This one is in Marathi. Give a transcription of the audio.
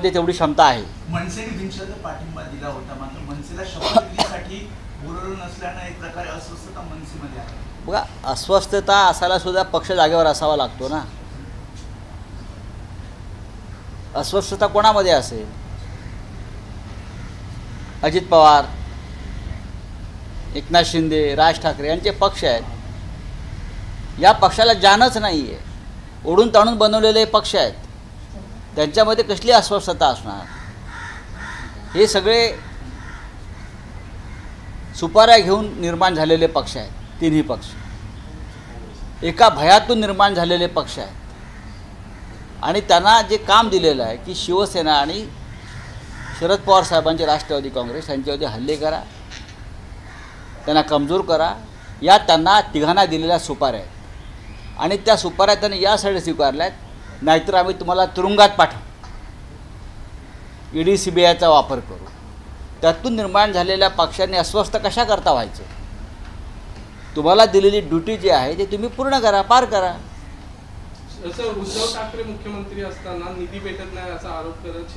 पक्षामध्ये तेवढी क्षमता आहे. मनसेने बिनशर्त पाठिंबा दिला होता, मात्र मनसेला शपथविधीसाठी बोलवलं नसल्यानं एक प्रकारे अस्वस्थता मनसेमध्ये आहे. बघा, अस्वस्थता असायला सुद्धा पक्ष जागेवर असावा लागतो ना. अस्वस्थता कोणामध्ये असेल? अजित पवार, एकनाथ शिंदे, राज ठाकरे यांचे पक्ष आहेत. या पक्षाला जानच नाही आहे. ओढून ताणून बनवलेले पक्ष आहेत. त्यांच्यामध्ये कसली अस्वस्थता असणार? हे सगळे सुपाऱ्या घेऊन निर्माण झालेले पक्ष आहेत. तिन्ही पक्ष एका भयातून निर्माण झालेले पक्ष आहेत. आणि त्यांना जे काम दिलेलं आहे की शिवसेना आणि शरद पवार साहेबांचे राष्ट्रवादी काँग्रेस यांच्यावरती हल्ले करा, त्यांना कमजोर करा, या त्यांना तिघांना दिलेल्या सुपाऱ्या आहेत. आणि त्या सुपाऱ्या त्यांनी यासाठी स्वीकारल्या आहेत, नाहीतर आम्ही तुम्हाला तुरुंगात पाठवू, ईडी CBIचा वापर करू. त्यातून निर्माण झालेल्या पक्षांनी अस्वस्थ कशा करता व्हायचं? तुम्हाला दिलेली ड्युटी जी आहे ते तुम्ही पूर्ण करा, पार करा. उद्धव ठाकरे मुख्यमंत्री असताना निधी भेटत नाही असा आरोप करत